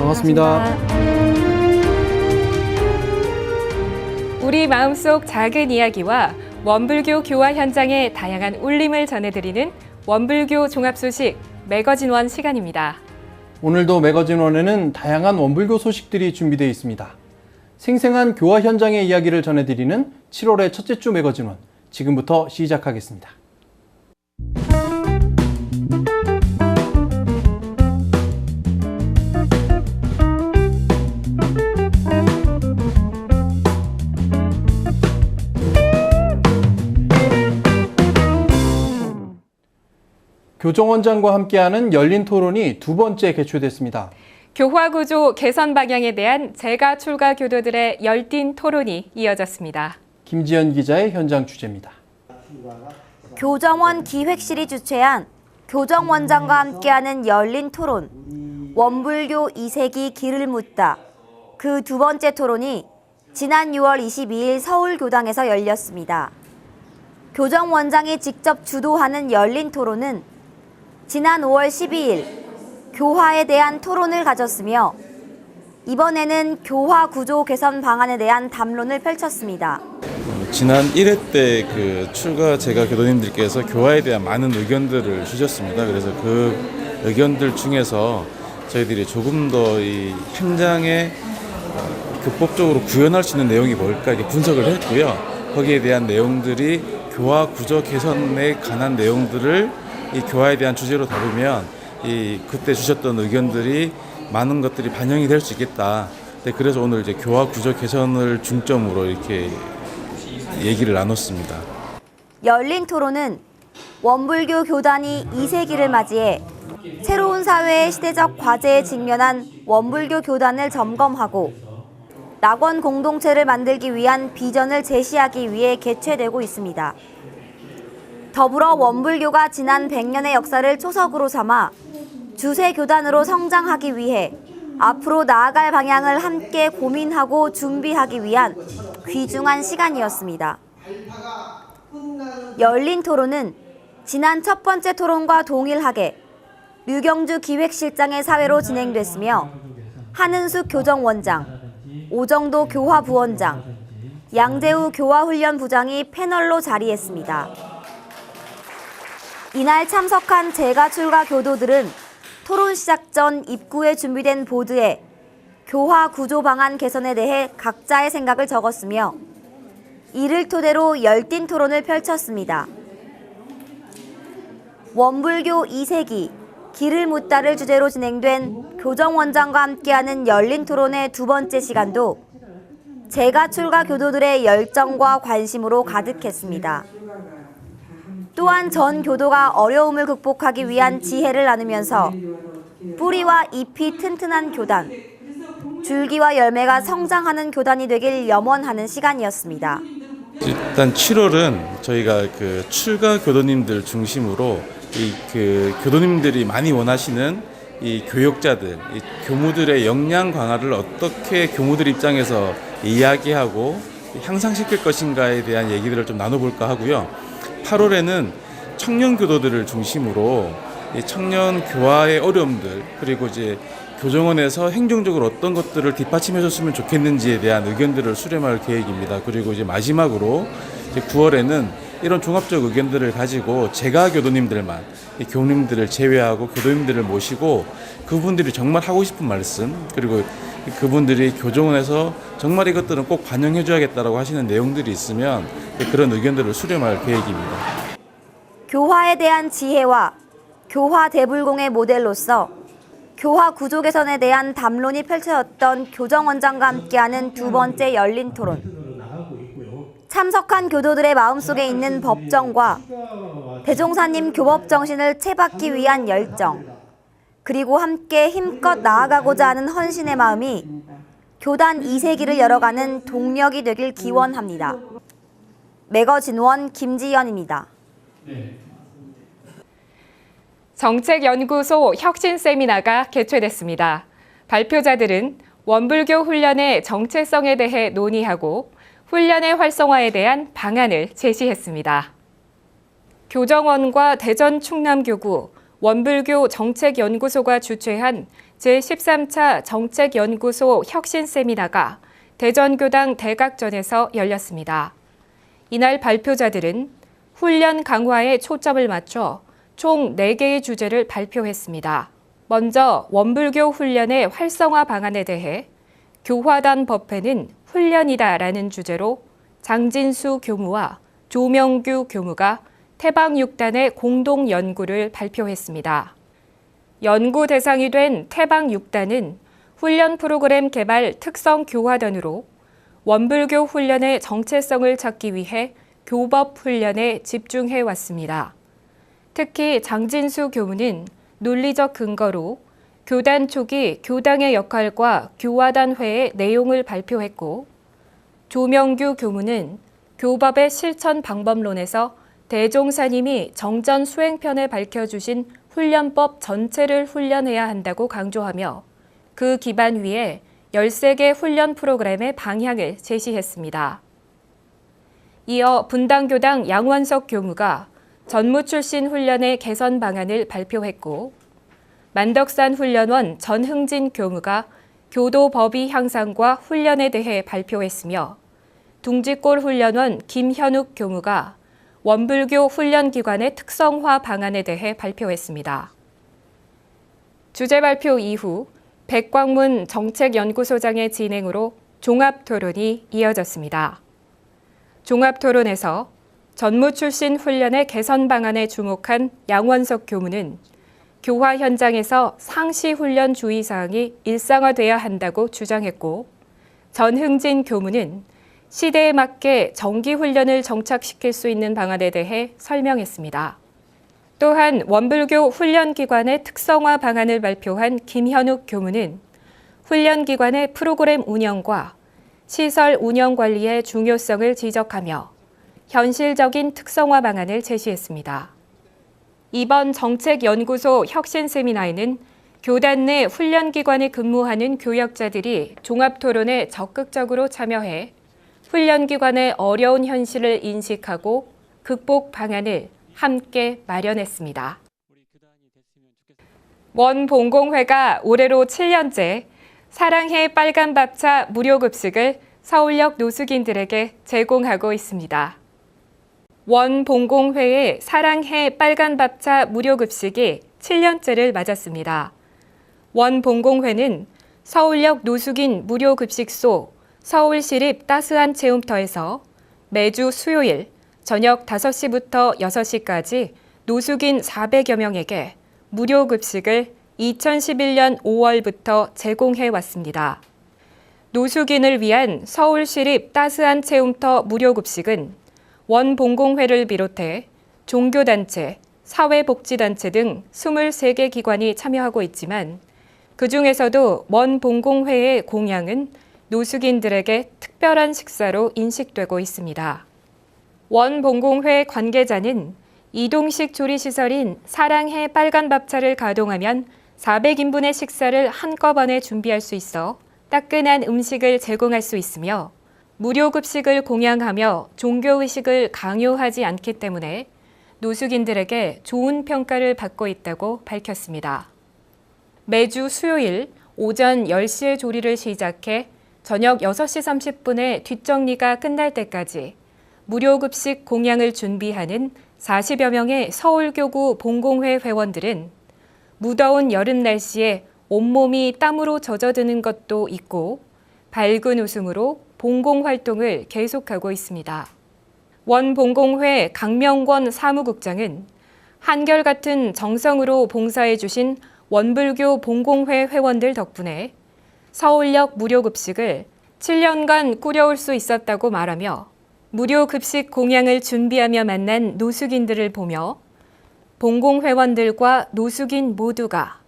반갑습니다. 우리 마음속 작은 이야기와 원불교 교화 현장의 다양한 울림을 전해드리는 원불교 종합소식 매거진원 시간입니다. 오늘도 매거진원에는 다양한 원불교 소식들이 준비되어 있습니다. 생생한 교화 현장의 이야기를 전해드리는 7월의 첫째 주 매거진원, 지금부터 시작하겠습니다. 교정원장과 함께하는 열린 토론이 두 번째 개최됐습니다. 교화 구조 개선 방향에 대한 재가 출가 교도들의 열띤 토론이 이어졌습니다. 김지연 기자의 현장 취재입니다. 교정원 기획실이 주최한 교정원장과 함께하는 열린 토론, 원불교 2세기 길을 묻다. 그 두 번째 토론이 지난 6월 22일 서울교당에서 열렸습니다. 교정원장이 직접 주도하는 열린 토론은 지난 5월 12일 교화에 대한 토론을 가졌으며 이번에는 교화 구조 개선 방안에 대한 담론을 펼쳤습니다. 지난 1회 때 출가 재가 교도님들께서 교화에 대한 많은 의견들을 주셨습니다. 그래서 그 의견들 중에서 저희들이 조금 더 이 현장에 교법적으로 구현할 수 있는 내용이 뭘까 이렇게 분석을 했고요. 거기에 대한 내용들이 교화 구조 개선에 관한 내용들을 이 교화에 대한 주제로 다루면 그때 주셨던 의견들이 많은 것들이 반영이 될 수 있겠다. 그래서 오늘 이제 교화 구조 개선을 중점으로 이렇게 얘기를 나눴습니다. 열린 토론은 원불교 교단이 2세기를 맞이해 새로운 사회의 시대적 과제에 직면한 원불교 교단을 점검하고 낙원 공동체를 만들기 위한 비전을 제시하기 위해 개최되고 있습니다. 더불어 원불교가 지난 100년의 역사를 초석으로 삼아 주세 교단으로 성장하기 위해 앞으로 나아갈 방향을 함께 고민하고 준비하기 위한 귀중한 시간이었습니다. 열린 토론은 지난 첫 번째 토론과 동일하게 류경주 기획실장의 사회로 진행됐으며 한은숙 교정원장, 오정도 교화부원장, 양재우 교화훈련부장이 패널로 자리했습니다. 이날 참석한 재가 출가 교도들은 토론 시작 전 입구에 준비된 보드에 교화 구조 방안 개선에 대해 각자의 생각을 적었으며 이를 토대로 열띤 토론을 펼쳤습니다. 원불교 2세기 길을 묻다를 주제로 진행된 교정원장과 함께하는 열린 토론의 두 번째 시간도 재가 출가 교도들의 열정과 관심으로 가득했습니다. 또한 전 교도가 어려움을 극복하기 위한 지혜를 나누면서 뿌리와 잎이 튼튼한 교단, 줄기와 열매가 성장하는 교단이 되길 염원하는 시간이었습니다. 일단 7월은 저희가 출가 교도님들 중심으로 교도님들이 많이 원하시는 이 교역자들, 이 교무들의 역량 강화를 어떻게 교무들 입장에서 이야기하고 향상시킬 것인가에 대한 얘기들을 좀 나눠볼까 하고요. 8월에는 청년 교도들을 중심으로 청년 교화의 어려움들 그리고 이제 교정원에서 행정적으로 어떤 것들을 뒷받침해줬으면 좋겠는지에 대한 의견들을 수렴할 계획입니다. 그리고 이제 마지막으로 이제 9월에는 이런 종합적 의견들을 가지고 재가 교도님들만 교우님들을 제외하고 교도님들을 모시고 그분들이 정말 하고 싶은 말씀 그리고 그분들이 교정원에서 정말 이것들은 꼭 반영해줘야겠다라고 하시는 내용들이 있으면 그런 의견들을 수렴할 계획입니다. 교화에 대한 지혜와 교화 대불공의 모델로서 교화 구조 개선에 대한 담론이 펼쳐졌던 교정원장과 함께하는 두 번째 열린 토론. 참석한 교도들의 마음속에 있는 법정과 대종사님 교법 정신을 채받기 위한 열정, 그리고 함께 힘껏 나아가고자 하는 헌신의 마음이 교단 2세기를 열어가는 동력이 되길 기원합니다. 매거진원 김지연입니다. 정책연구소 혁신 세미나가 개최됐습니다. 발표자들은 원불교 훈련의 정체성에 대해 논의하고 훈련의 활성화에 대한 방안을 제시했습니다. 교정원과 대전 충남교구, 원불교 정책연구소가 주최한 제13차 정책연구소 혁신 세미나가 대전교당 대각전에서 열렸습니다. 이날 발표자들은 훈련 강화에 초점을 맞춰 총 4개의 주제를 발표했습니다. 먼저 원불교 훈련의 활성화 방안에 대해 교화단 법회는 훈련이다라는 주제로 장진수 교무와 조명규 교무가 태방 6단의 공동 연구를 발표했습니다. 연구 대상이 된 태방 6단은 훈련 프로그램 개발 특성 교화단으로 원불교 훈련의 정체성을 찾기 위해 교법 훈련에 집중해 왔습니다. 특히 장진수 교무는 논리적 근거로 교단 초기 교당의 역할과 교화단회의 내용을 발표했고, 조명규 교무는 교법의 실천 방법론에서 대종사님이 정전 수행편에 밝혀주신 훈련법 전체를 훈련해야 한다고 강조하며 그 기반 위에 13개 훈련 프로그램의 방향을 제시했습니다. 이어 분당교당 양원석 교무가 전무 출신 훈련의 개선 방안을 발표했고, 만덕산 훈련원 전흥진 교무가 교도 법의 향상과 훈련에 대해 발표했으며, 둥지골 훈련원 김현욱 교무가 원불교 훈련기관의 특성화 방안에 대해 발표했습니다. 주제 발표 이후 백광문 정책연구소장의 진행으로 종합토론이 이어졌습니다. 종합토론에서 전무 출신 훈련의 개선 방안에 주목한 양원석 교무는 교화 현장에서 상시 훈련 주의사항이 일상화돼야 한다고 주장했고, 전흥진 교무는 시대에 맞게 정기 훈련을 정착시킬 수 있는 방안에 대해 설명했습니다. 또한 원불교 훈련기관의 특성화 방안을 발표한 김현욱 교무는 훈련기관의 프로그램 운영과 시설 운영 관리의 중요성을 지적하며 현실적인 특성화 방안을 제시했습니다. 이번 정책연구소 혁신 세미나에는 교단 내 훈련기관에 근무하는 교역자들이 종합토론에 적극적으로 참여해 훈련기관의 어려운 현실을 인식하고 극복 방안을 함께 마련했습니다. 원봉공회가 올해로 7년째 사랑해 빨간밥차 무료급식을 서울역 노숙인들에게 제공하고 있습니다. 원봉공회의 사랑해 빨간밥차 무료급식이 7년째를 맞았습니다. 원봉공회는 서울역 노숙인 무료급식소 서울시립 따스한 체험터에서 매주 수요일 저녁 5시부터 6시까지 노숙인 400여 명에게 무료급식을 2011년 5월부터 제공해 왔습니다. 노숙인을 위한 서울시립 따스한 체험터 무료급식은 원봉공회를 비롯해 종교단체, 사회복지단체 등 23개 기관이 참여하고 있지만 그중에서도 원봉공회의 공약은 노숙인들에게 특별한 식사로 인식되고 있습니다. 원봉공회 관계자는 이동식 조리시설인 사랑해 빨간밥차를 가동하면 400인분의 식사를 한꺼번에 준비할 수 있어 따끈한 음식을 제공할 수 있으며 무료급식을 공양하며 종교의식을 강요하지 않기 때문에 노숙인들에게 좋은 평가를 받고 있다고 밝혔습니다. 매주 수요일 오전 10시에 조리를 시작해 저녁 6시 30분에 뒷정리가 끝날 때까지 무료급식 공양을 준비하는 40여 명의 서울교구 봉공회 회원들은 무더운 여름 날씨에 온몸이 땀으로 젖어드는 것도 있고 밝은 웃음으로 봉공활동을 계속하고 있습니다. 원봉공회 강명권 사무국장은 한결같은 정성으로 봉사해 주신 원불교 봉공회 회원들 덕분에 서울역 무료급식을 7년간 꾸려올 수 있었다고 말하며 무료급식 공양을 준비하며 만난 노숙인들을 보며 봉공회원들과 노숙인 모두가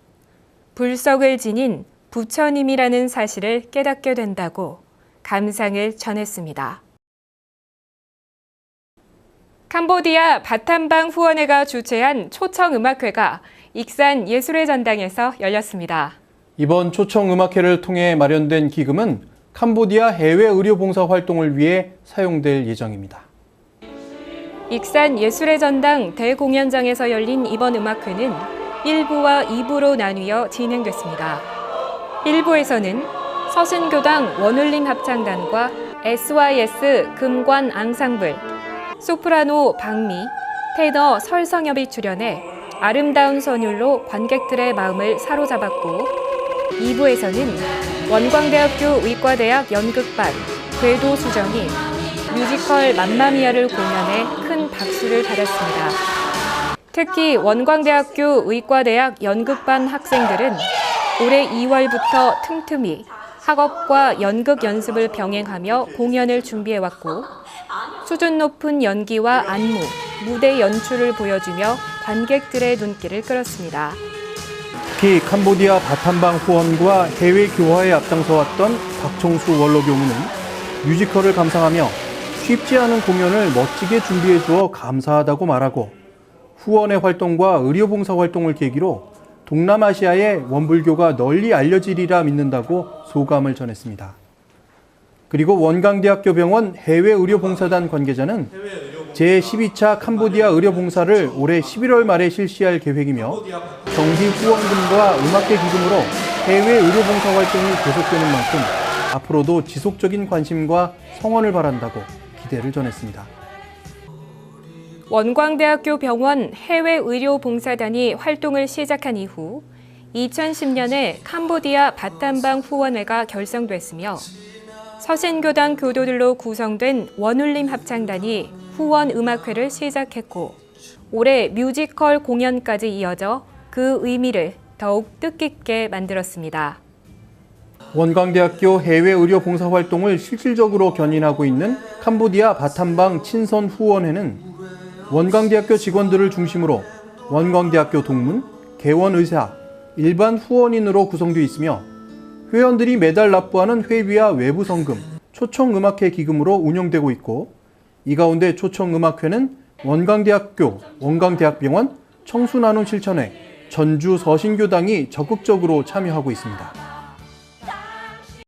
불석을 지닌 부처님이라는 사실을 깨닫게 된다고 감상을 전했습니다. 캄보디아 바탐방 후원회가 주최한 초청음악회가 익산 예술의 전당에서 열렸습니다. 이번 초청음악회를 통해 마련된 기금은 캄보디아 해외 의료 봉사 활동을 위해 사용될 예정입니다. 익산 예술의 전당 대공연장에서 열린 이번 음악회는 1부와 2부로 나뉘어 진행됐습니다. 1부에서는 서신교당 원울림 합창단과 SYS 금관 앙상블, 소프라노 박미, 테너 설성엽이 출연해 아름다운 선율로 관객들의 마음을 사로잡았고 2부에서는 원광대학교 의과대학 연극반 궤도 수정이 뮤지컬 맘마미아를 공연해 큰 박수를 받았습니다. 특히 원광대학교 의과대학 연극반 학생들은 올해 2월부터 틈틈이 학업과 연극 연습을 병행하며 공연을 준비해왔고 수준 높은 연기와 안무, 무대 연출을 보여주며 관객들의 눈길을 끌었습니다. 특히 캄보디아 바탐방 후원과 해외 교화에 앞장서왔던 박청수 원로교무는 뮤지컬을 감상하며 쉽지 않은 공연을 멋지게 준비해주어 감사하다고 말하고 후원의 활동과 의료봉사 활동을 계기로 동남아시아의 원불교가 널리 알려지리라 믿는다고 소감을 전했습니다. 그리고 원광대학교 병원 해외의료봉사단 관계자는 제12차 캄보디아 의료봉사를 올해 11월 말에 실시할 계획이며 정기 후원금과 음악회 기금으로 해외 의료봉사 활동이 계속되는 만큼 앞으로도 지속적인 관심과 성원을 바란다고 기대를 전했습니다. 원광대학교 병원 해외의료봉사단이 활동을 시작한 이후 2010년에 캄보디아 바탐방 후원회가 결성됐으며 서신교당 교도들로 구성된 원울림 합창단이 후원 음악회를 시작했고 올해 뮤지컬 공연까지 이어져 그 의미를 더욱 뜻깊게 만들었습니다. 원광대학교 해외의료봉사 활동을 실질적으로 견인하고 있는 캄보디아 바탐방 친선 후원회는 원광대학교 직원들을 중심으로 원광대학교 동문, 개원의사, 일반 후원인으로 구성되어 있으며 회원들이 매달 납부하는 회비와 외부 성금, 초청음악회 기금으로 운영되고 있고 이 가운데 초청음악회는 원광대학교, 원광대학병원, 청수나눔실천회, 전주 서신교당이 적극적으로 참여하고 있습니다.